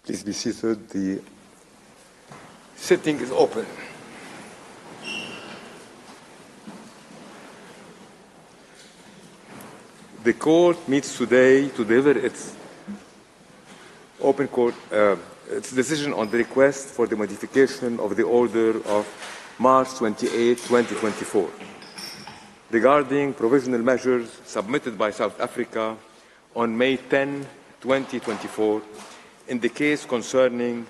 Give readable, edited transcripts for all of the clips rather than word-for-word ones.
Please be seated. The sitting is open. The court meets today to deliver its its decision on the request for the modification of the order of March 28, 2024, regarding provisional measures submitted by South Africa on May 10, 2024, in the case concerning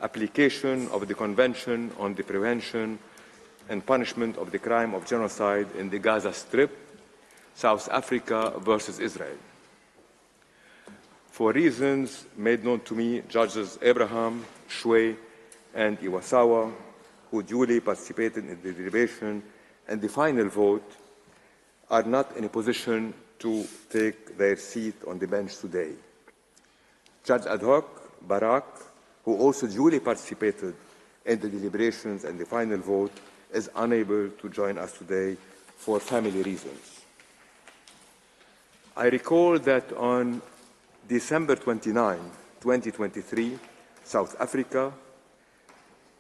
application of the Convention on the Prevention and Punishment of the Crime of Genocide in the Gaza Strip, South Africa versus Israel. For reasons made known to me, Judges Abraham, Shwe, and Iwasawa, who duly participated in the deliberation and the final vote, are not in a position to take their seat on the bench today. Judge ad hoc Barak, who also duly participated in the deliberations and the final vote, is unable to join us today for family reasons. I recall that on December 29, 2023, South Africa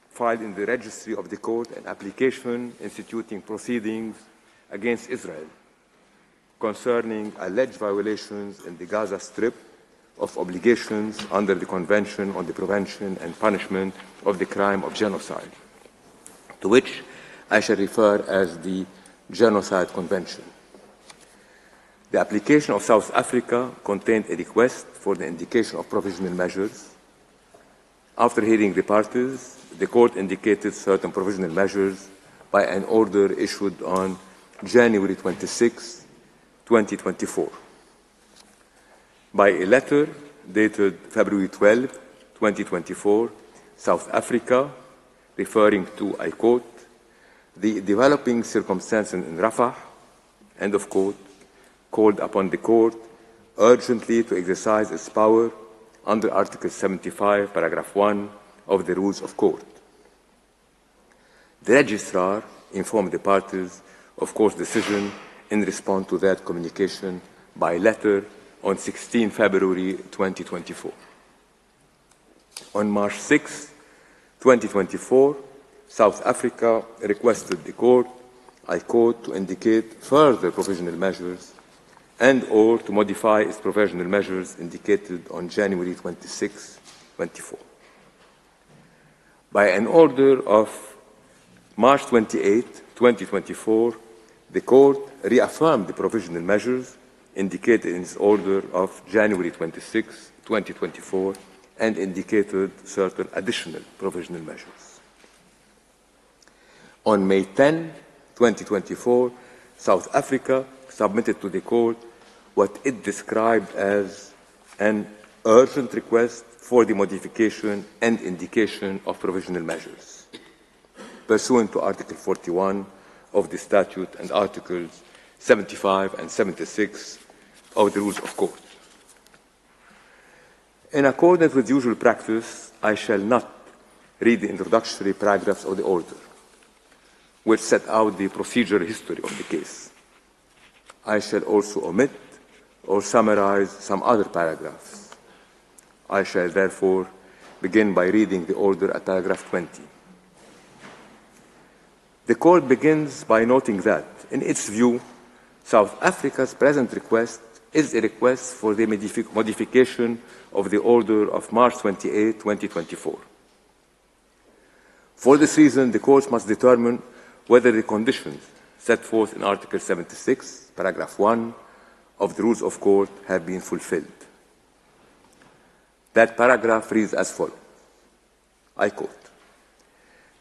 filed in the registry of the court an application instituting proceedings against Israel concerning alleged violations in the Gaza Strip of obligations under the Convention on the Prevention and Punishment of the Crime of Genocide, to which I shall refer as the Genocide Convention. The application of South Africa contained a request for the indication of provisional measures. After hearing the parties, the court indicated certain provisional measures by an order issued on January 26, 2024. By a letter dated February 12, 2024, South Africa, referring to, I quote, the developing circumstances in Rafah, end of quote, called upon the court urgently to exercise its power under Article 75, paragraph 1 of the Rules of Court. The registrar informed the parties of court's decision in response to that communication by letter on 16 February 2024. On March 6, 2024, South Africa requested the court, I quote, to indicate further provisional measures and or to modify its provisional measures indicated on January 26, 24. By an order of March 28, 2024, the court reaffirmed the provisional measures indicated in its order of January 26, 2024, and indicated certain additional provisional measures. On May 10, 2024, South Africa submitted to the court what it described as an urgent request for the modification and indication of provisional measures, pursuant to Article 41 of the statute and Articles 75 and 76 of the Rules of Court. In accordance with usual practice, I shall not read the introductory paragraphs of the order, which set out the procedural history of the case. I shall also omit or summarize some other paragraphs. I shall therefore begin by reading the order at paragraph 20. The court begins by noting that, in its view, South Africa's present request is a request for the modification of the order of March 28, 2024. For this reason, the court must determine whether the conditions set forth in Article 76, paragraph 1 of the Rules of Court have been fulfilled. That paragraph reads as follows, I quote,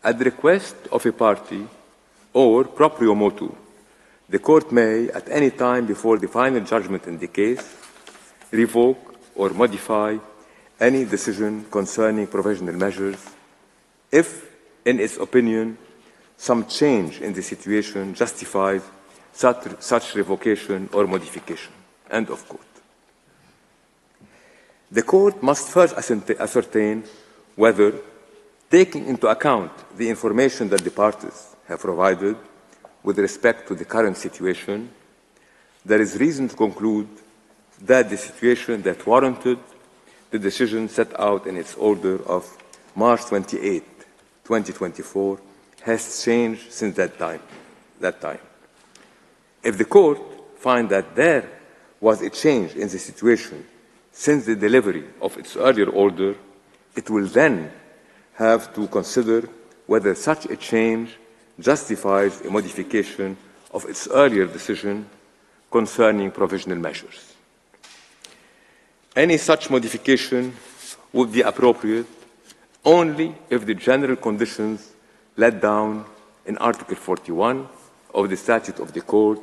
at the request of a party or proprio motu, the court may, at any time before the final judgment in the case, revoke or modify any decision concerning provisional measures if, in its opinion, some change in the situation justifies such revocation or modification, end of quote. The court must first ascertain whether, taking into account the information that the parties have provided with respect to the current situation, there is reason to conclude that the situation that warranted the decision set out in its order of March 28, 2024, has changed since that time. If the court finds that there was a change in the situation since the delivery of its earlier order, it will then have to consider whether such a change justifies a modification of its earlier decision concerning provisional measures. Any such modification would be appropriate only if the general conditions laid down in Article 41 of the Statute of the Court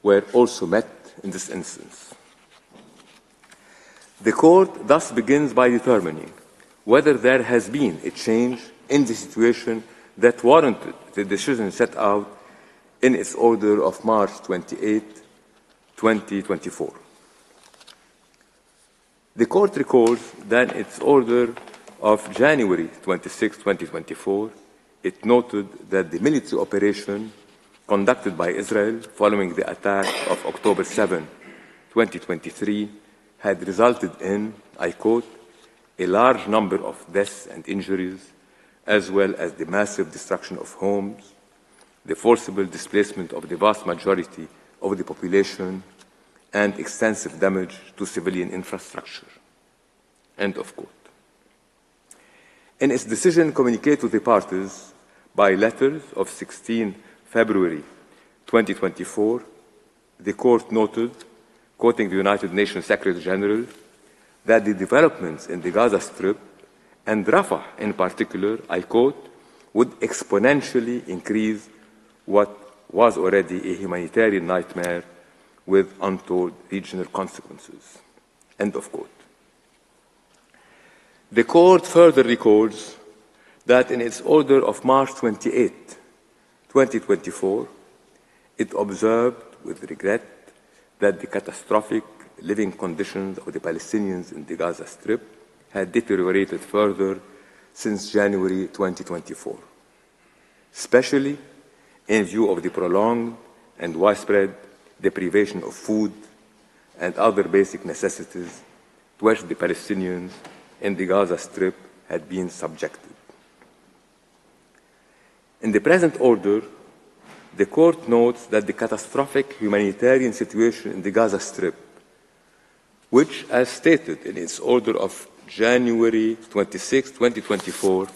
were also met in this instance. The Court thus begins by determining whether there has been a change in the situation that warranted the decision set out in its order of March 28, 2024. The Court recalls that in its order of January 26, 2024, it noted that the military operation conducted by Israel following the attack of October 7, 2023, had resulted in, I quote, a large number of deaths and injuries, as well as the massive destruction of homes, the forcible displacement of the vast majority of the population, and extensive damage to civilian infrastructure. End of quote. In its decision communicated to the parties by letters of 16 February 2024, the Court noted, quoting the United Nations Secretary General, that the developments in the Gaza Strip and Rafah in particular, I quote, would exponentially increase what was already a humanitarian nightmare with untold regional consequences. End of quote. The Court further records that in its order of March 28, 2024, it observed with regret that the catastrophic living conditions of the Palestinians in the Gaza Strip had deteriorated further since January 2024, especially in view of the prolonged and widespread deprivation of food and other basic necessities to which the Palestinians in the Gaza Strip had been subjected. In the present order, the Court notes that the catastrophic humanitarian situation in the Gaza Strip, which, as stated in its order of January 26, 2024,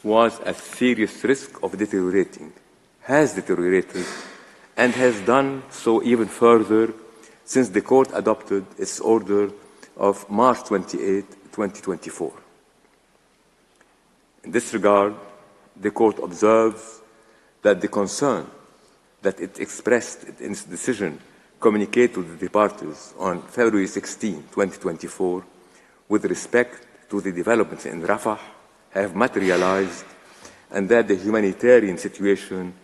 was at serious risk of deteriorating, has deteriorated, and has done so even further since the Court adopted its order of March 28, 2024. In this regard, the Court observes that the concern that it expressed in its decision communicated to the parties on February 16, 2024, with respect to the developments in Rafah have materialized, and that the humanitarian situation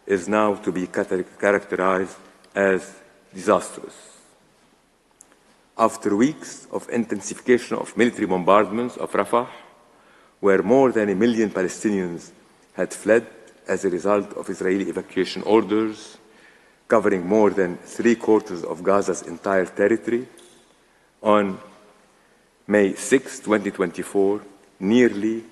is now to be characterized as disastrous. After weeks of intensification of military bombardments of Rafah, where more than 1 million Palestinians had fled as a result of Israeli evacuation orders, covering more than 3/4 of Gaza's entire territory, on May 6, 2024, nearly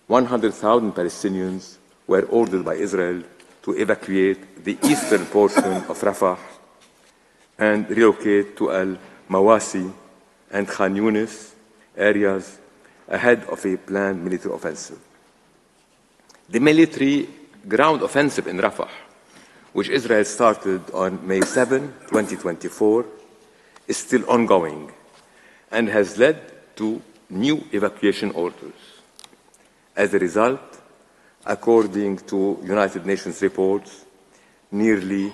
100,000 Palestinians were ordered by Israel to evacuate the eastern portion of Rafah and relocate to Al-Mawasi and Khan Yunis areas ahead of a planned military offensive. The military ground offensive in Rafah, which Israel started on May 7, 2024, is still ongoing and has led to new evacuation orders. As a result, according to United Nations reports, nearly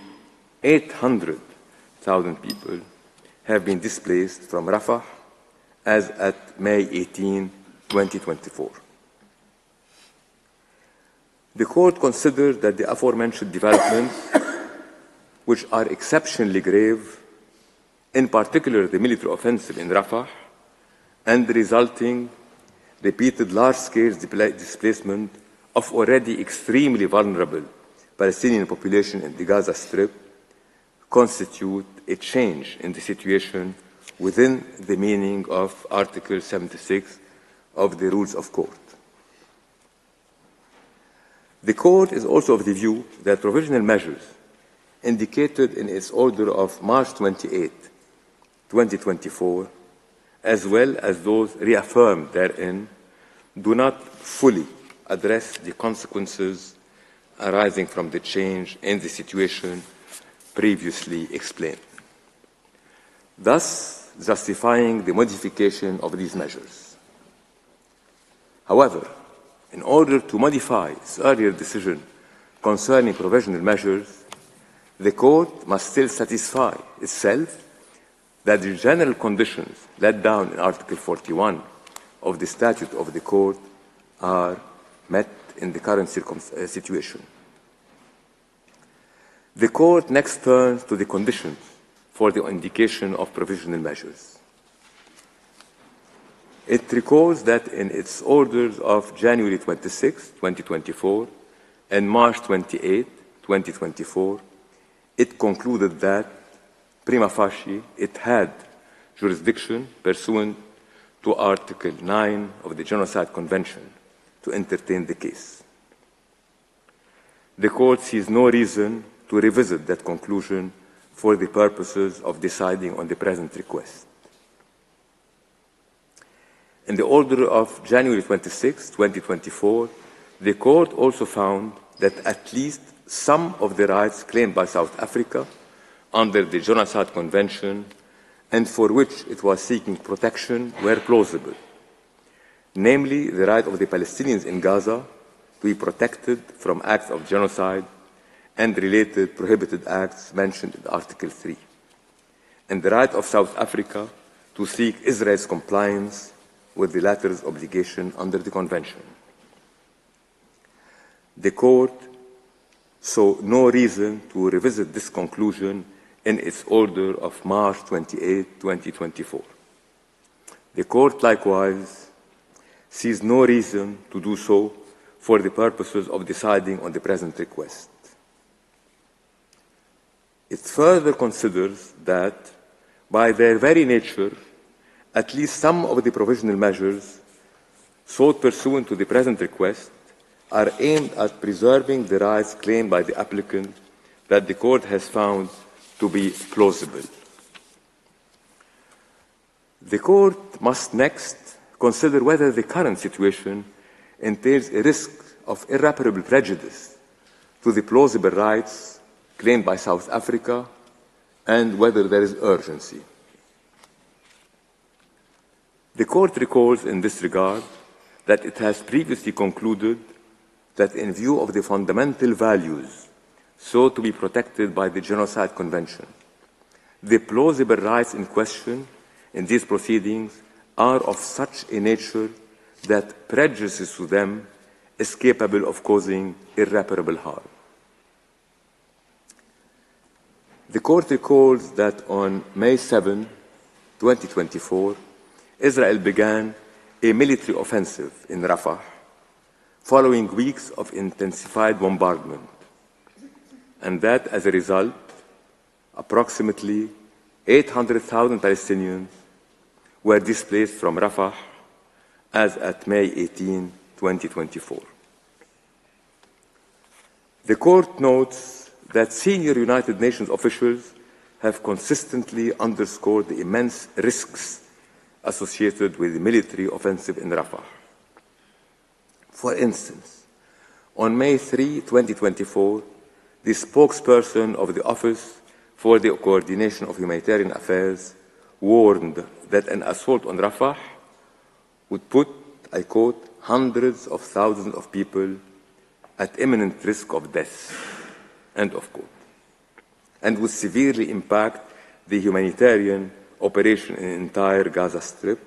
800,000 people have been displaced from Rafah as at May 18, 2024. The Court considered that the aforementioned developments, which are exceptionally grave, in particular the military offensive in Rafah and the resulting repeated large-scale displacement of already extremely vulnerable Palestinian population in the Gaza Strip, constitute a change in the situation within the meaning of Article 76 of the Rules of Court. The Court is also of the view that provisional measures indicated in its order of March 28, 2024, as well as those reaffirmed therein, do not fully address the consequences arising from the change in the situation previously explained, thus justifying the modification of these measures. However, in order to modify its earlier decision concerning provisional measures, the Court must still satisfy itself that the general conditions laid down in Article 41 of the Statute of the Court are met in the current situation. The Court next turns to the conditions for the indication of provisional measures. It recalls that in its orders of January 26, 2024 and March 28, 2024, it concluded that, prima facie, it had jurisdiction pursuant to Article 9 of the Genocide Convention to entertain the case. The Court sees no reason to revisit that conclusion for the purposes of deciding on the present request. In the order of January 26, 2024, the Court also found that at least some of the rights claimed by South Africa under the Genocide Convention and for which it was seeking protection were plausible, namely the right of the Palestinians in Gaza to be protected from acts of genocide and related prohibited acts mentioned in Article 3, and the right of South Africa to seek Israel's compliance with the latter's obligation under the Convention. The Court saw no reason to revisit this conclusion in its order of March 28, 2024. The Court likewise sees no reason to do so for the purposes of deciding on the present request. It further considers that, by their very nature, at least some of the provisional measures sought pursuant to the present request are aimed at preserving the rights claimed by the applicant that the Court has found to be plausible. The Court must next consider whether the current situation entails a risk of irreparable prejudice to the plausible rights claimed by South Africa and whether there is urgency. The Court recalls in this regard that it has previously concluded that in view of the fundamental values sought to be protected by the Genocide Convention, the plausible rights in question in these proceedings are of such a nature that prejudice to them is capable of causing irreparable harm. The Court recalls that on May 7, 2024, Israel began a military offensive in Rafah following weeks of intensified bombardment, and that as a result, approximately 800,000 Palestinians were displaced from Rafah as at May 18, 2024. The Court notes that senior United Nations officials have consistently underscored the immense risks associated with the military offensive in Rafah. For instance, on May 3, 2024, the spokesperson of the Office for the Coordination of Humanitarian Affairs warned that an assault on Rafah would put, I quote, hundreds of thousands of people at imminent risk of death, end of quote, and would severely impact the humanitarian operation in the entire Gaza Strip,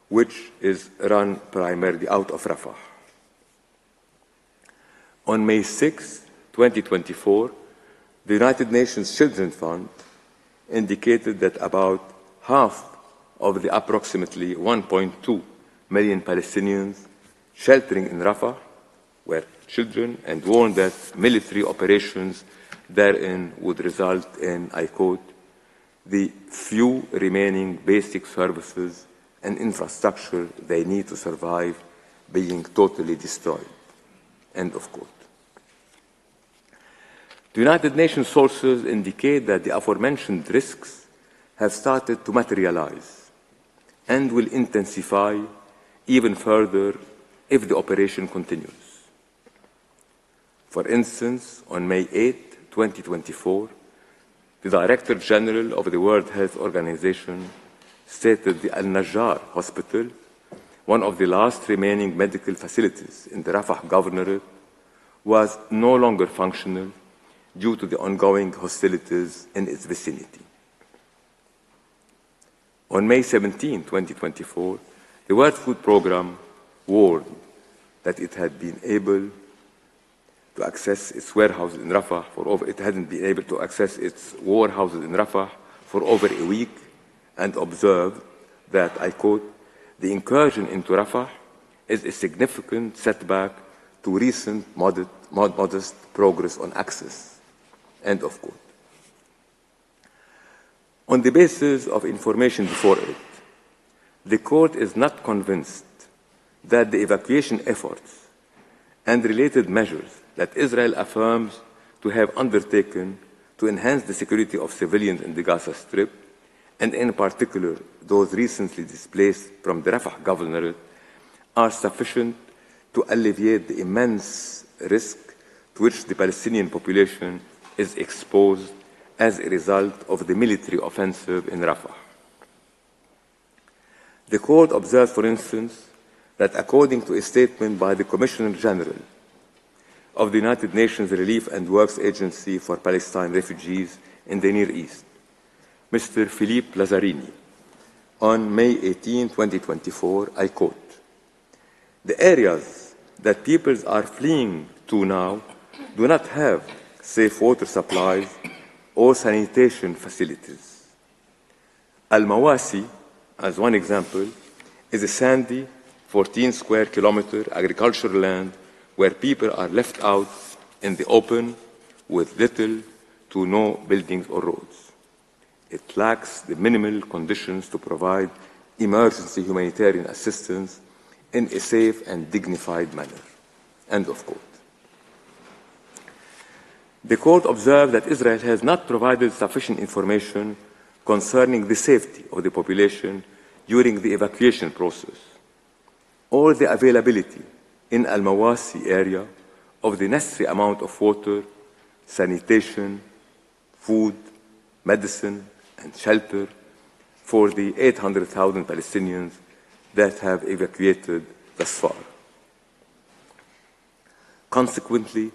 which is run primarily out of Rafah. On May 6, 2024, the United Nations Children's Fund indicated that about half of the approximately 1.2 million Palestinians sheltering in Rafah were children, and warned that military operations therein would result in, I quote, the few remaining basic services and infrastructure they need to survive being totally destroyed. End of quote. The United Nations sources indicate that the aforementioned risks have started to materialize and will intensify even further if the operation continues. For instance, on May 8, 2024, the Director General of the World Health Organization stated the Al-Najjar Hospital, one of the last remaining medical facilities in the Rafah Governorate, was no longer functional due to the ongoing hostilities in its vicinity. On May 17, 2024, the World Food Programme warned that it had been able to access its warehouses in Rafah it hadn't been able to access its warehouses in Rafah for over a week, and observed that, I quote, "The incursion into Rafah is a significant setback to recent modest progress on access." End of quote. On the basis of information before it, the court is not convinced that the evacuation efforts and related measures that Israel affirms to have undertaken to enhance the security of civilians in the Gaza Strip, and in particular those recently displaced from the Rafah Governorate, are sufficient to alleviate the immense risk to which the Palestinian population is exposed as a result of the military offensive in Rafah. The court observed, for instance, that according to a statement by the Commissioner General of the United Nations Relief and Works Agency for Palestine Refugees in the Near East, Mr. Philippe Lazzarini, on May 18, 2024, I quote, "The areas that peoples are fleeing to now do not have safe water supplies or sanitation facilities. Al-Mawasi, as one example, is a sandy 14 square kilometer agricultural land where people are left out in the open with little to no buildings or roads. It lacks the minimal conditions to provide emergency humanitarian assistance in a safe and dignified manner." End of quote. The court observed that Israel has not provided sufficient information concerning the safety of the population during the evacuation process, or the availability in Al-Mawasi area of the necessary amount of water, sanitation, food, medicine, and shelter for the 800,000 Palestinians that have evacuated thus far. Consequently,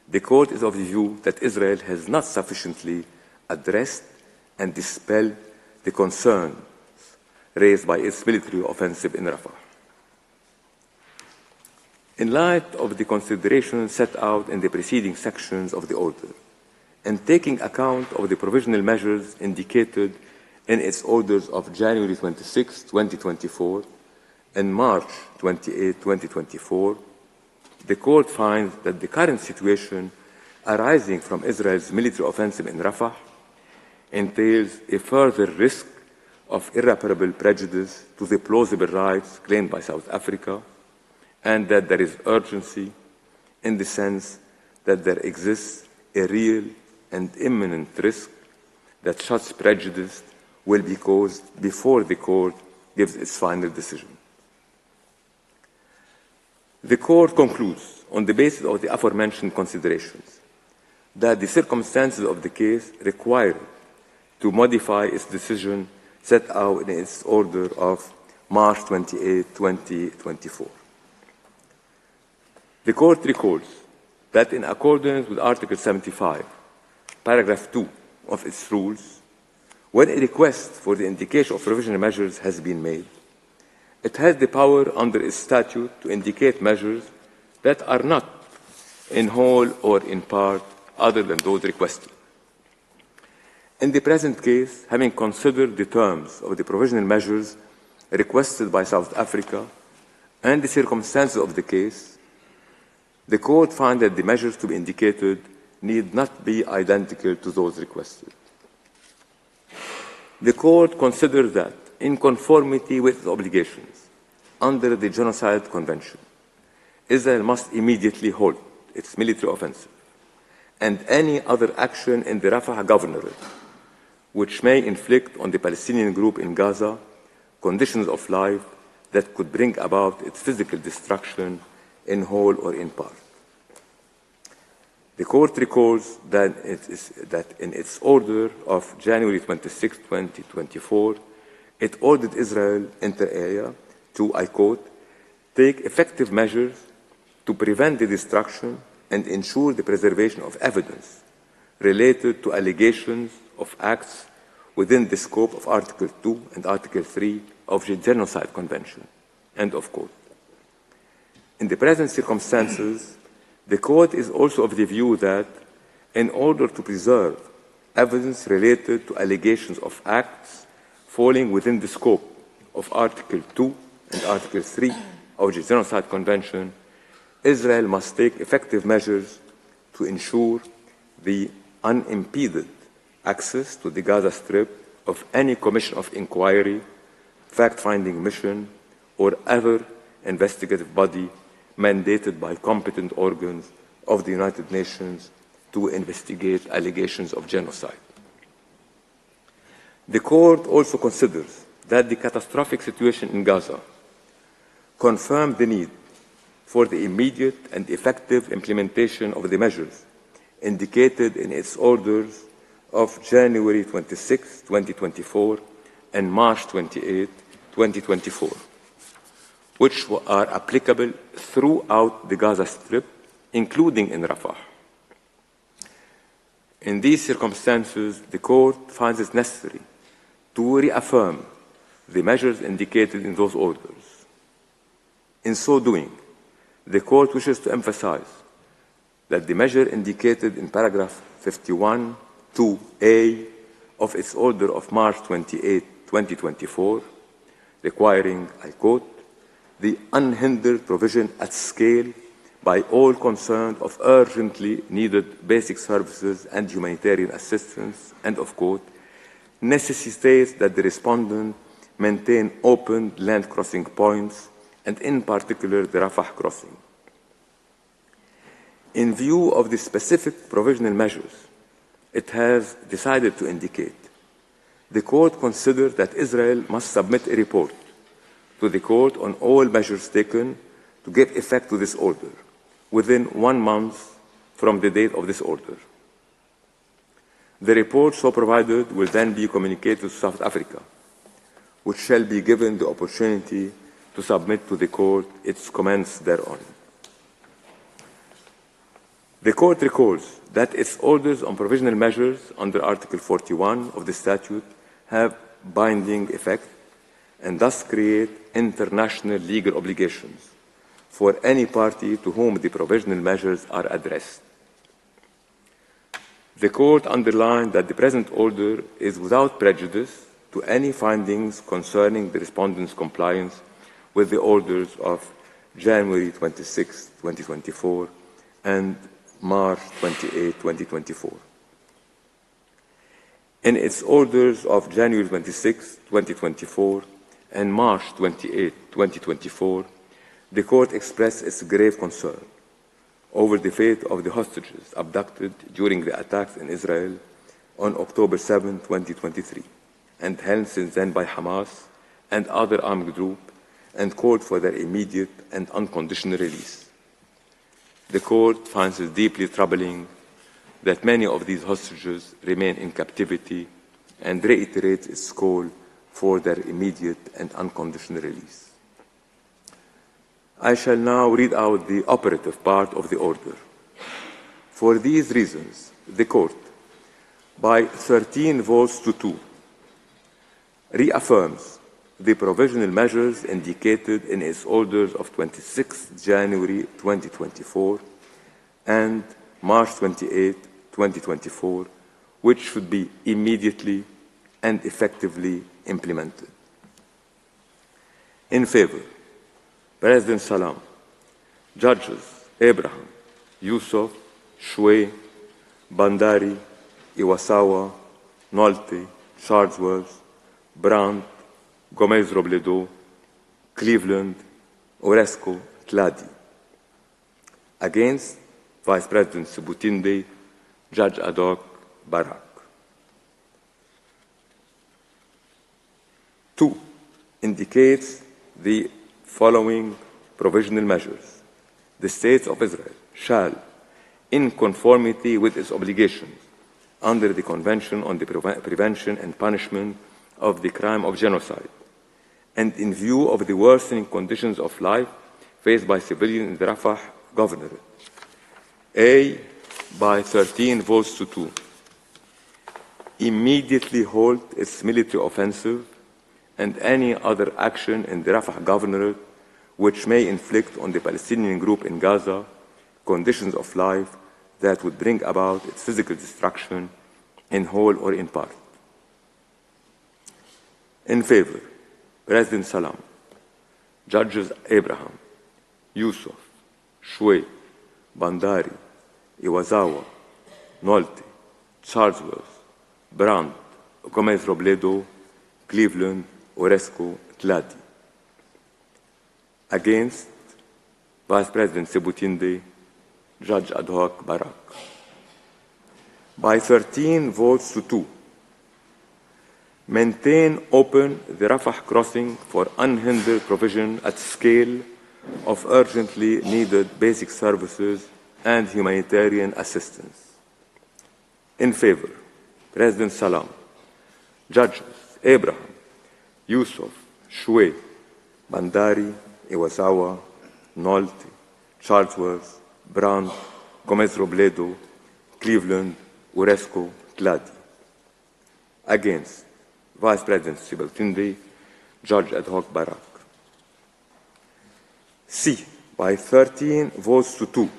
the court is of the view that Israel has not sufficiently addressed and dispelled the concerns raised by its military offensive in Rafah. In light of the considerations set out in the preceding sections of the order, and taking account of the provisional measures indicated in its orders of January 26, 2024 and March 28, 2024, the court finds that the current situation arising from Israel's military offensive in Rafah entails a further risk of irreparable prejudice to the plausible rights claimed by South Africa, and that there is urgency in the sense that there exists a real and imminent risk that such prejudice will be caused before the court gives its final decision. The court concludes, on the basis of the aforementioned considerations, that the circumstances of the case require to modify its decision set out in its order of March 28, 2024. The court recalls that in accordance with Article 75, paragraph 2 of its rules, when a request for the indication of provisional measures has been made, it has the power under its statute to indicate measures that are not in whole or in part other than those requested. In the present case, having considered the terms of the provisional measures requested by South Africa and the circumstances of the case, the court found that the measures to be indicated need not be identical to those requested. The Court considers that, in conformity with its obligations under the Genocide Convention, Israel must immediately halt its military offensive and any other action in the Rafah governorate which may inflict on the Palestinian group in Gaza conditions of life that could bring about its physical destruction in whole or in part. The Court recalls that in its order of January 26, 2024, it ordered Israel inter alia to, I quote, take effective measures to prevent the destruction and ensure the preservation of evidence related to allegations of acts within the scope of Article 2 and Article 3 of the Genocide Convention, end of quote. In the present circumstances, the Court is also of the view that, in order to preserve evidence related to allegations of acts falling within the scope of Article 2 and Article 3 of the Genocide Convention, Israel must take effective measures to ensure the unimpeded access to the Gaza Strip of any commission of inquiry, fact-finding mission, or other investigative body mandated by competent organs of the United Nations to investigate allegations of genocide. The Court also considers that the catastrophic situation in Gaza confirmed the need for the immediate and effective implementation of the measures indicated in its orders of January 26, 2024 and March 28, 2024, which are applicable throughout the Gaza Strip, including in Rafah. In these circumstances, the Court finds it necessary to reaffirm the measures indicated in those orders. In so doing, the Court wishes to emphasize that the measure indicated in paragraph 51(2)(a) of its order of March 28, 2024, requiring, I quote, the unhindered provision at scale by all concerned of urgently needed basic services and humanitarian assistance, end of quote, necessitates that the respondent maintain open land crossing points, and in particular the Rafah crossing. In view of the specific provisional measures it has decided to indicate, the Court considers that Israel must submit a report to the Court on all measures taken to give effect to this order within 1 month from the date of this order. The report so provided will then be communicated to South Africa, which shall be given the opportunity to submit to the Court its comments thereon. The Court recalls that its orders on provisional measures under Article 41 of the statute have binding effect and thus create international legal obligations for any party to whom the provisional measures are addressed. The Court underlined that the present order is without prejudice to any findings concerning the respondent's compliance with the orders of January 26, 2024 and March 28, 2024. In its orders of January 26, 2024 and March 28, 2024, the Court expressed its grave concern over the fate of the hostages abducted during the attacks in Israel on October 7, 2023, and held since then by Hamas and other armed groups, and called for their immediate and unconditional release. The Court finds it deeply troubling that many of these hostages remain in captivity and reiterates its call for their immediate and unconditional release. I shall now read out the operative part of the order. For these reasons, the Court, by 13 votes to 2, reaffirms the provisional measures indicated in its orders of 26 January 2024 and March 28, 2024, which should be immediately and effectively implemented. In favor, President Salam, Judges Abraham, Yusuf, Shway, Bandari, Iwasawa, Nolte, Chardsworth, Brandt, Gomez Robledo, Cleveland, Oresco, Tladi. Against Vice President Sebutinde, Judge ad hoc Barak. 2. Indicates the following provisional measures. The State of Israel shall, in conformity with its obligations under the Convention on the Prevention and Punishment of the Crime of Genocide, and in view of the worsening conditions of life faced by civilians in the Rafah Governorate, A, by 13 votes to 2, immediately halt its military offensive and any other action in the Rafah Governorate which may inflict on the Palestinian group in Gaza conditions of life that would bring about its physical destruction in whole or in part. In favor, President Salam, Judges Abraham, Yusuf, Shwe, Bandari, Iwasawa, Nolte, Charlesworth, Brandt, Gomez Robledo, Cleveland, Oresco, Tladi. Against Vice President Sebutinde, Judge ad hoc Barak. By 13 votes to 2, maintain open the Rafah crossing for unhindered provision at scale of urgently needed basic services and humanitarian assistance. In favor, President Salam, Judges Abraham, Yusuf, Shwe, Bandari, Iwasawa, Nolte, Charlesworth, Brandt, Gomez Robledo, Cleveland, Oresco, Tladi. Against Vice President Sebutinde, Judge ad hoc Barak. C, by 13 votes to 2,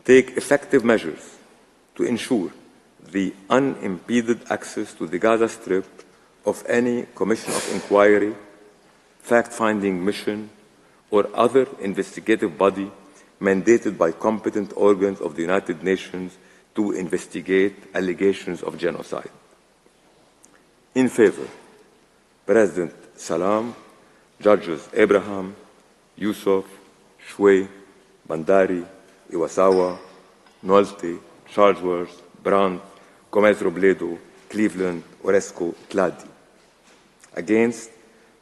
take effective measures to ensure the unimpeded access to the Gaza Strip of any commission of inquiry, fact-finding mission, or other investigative body mandated by competent organs of the United Nations to investigate allegations of genocide. In favor, President Salam, Judges Abraham, Yusuf, Shwe, Bandari, Iwasawa, Nolte, Charlesworth, Brandt, Gomez Robledo, Cleveland, Oresco, Tladi. Against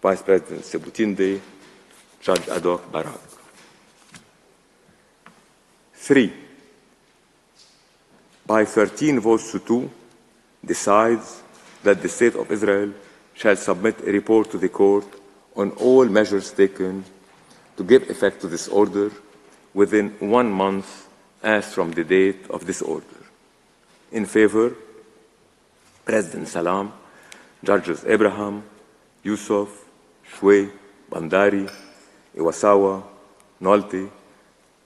Vice President Sebutinde, Judge ad hoc Barak. 3. By 13 votes to 2, decides that the State of Israel shall submit a report to the Court on all measures taken to give effect to this order within 1 month as from the date of this order. In favor, President Salam, Judges Abraham, Yusuf, Shwe, Bandari, Iwasawa, Nolte,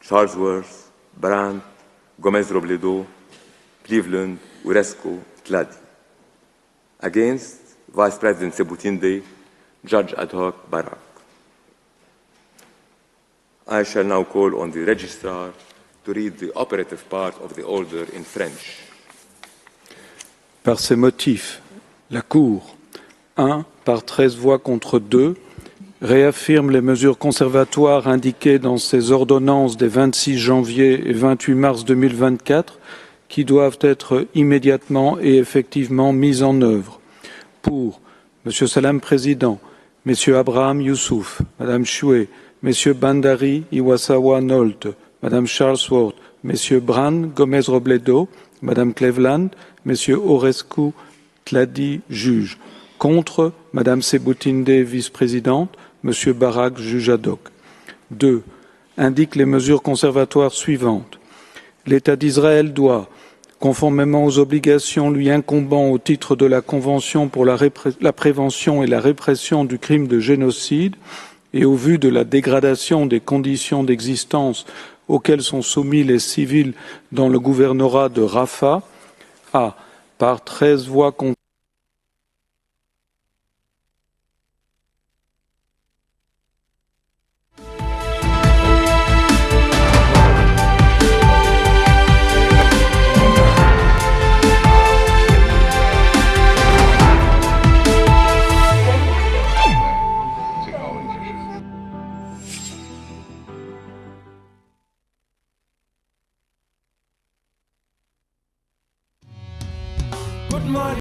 Charlesworth, Brandt, Gomez Robledo, Cleveland, Oresco, Tladi. Against Vice President Sebutinde, Judge ad hoc Barak. I shall now call on the Registrar to read the operative part of the order in French. Par ces motifs, la Cour, 1, par 13 voix contre 2, réaffirme les mesures conservatoires indiquées dans ses ordonnances des 26 janvier et 28 mars 2024 qui doivent être immédiatement et effectivement mises en œuvre. Pour M. Salam Président, M. Abraham Youssouf, Mme Shwe, M. Bandari Iwasawa Nolte, Mme Charlesworth, M. Brandt Gomez Robledo, Mme Cleveland, M. Orescu Tladi, juge. Contre, Mme Sebutinde, vice-présidente, M. Barak, juge ad hoc. 2. Indique les mesures conservatoires suivantes. L'État d'Israël doit, conformément aux obligations lui incombant au titre de la Convention pour la prévention et la répression du crime de génocide, et au vu de la dégradation des conditions d'existence auxquelles sont soumis les civils dans le gouvernorat de Rafah, a, par 13 voix contre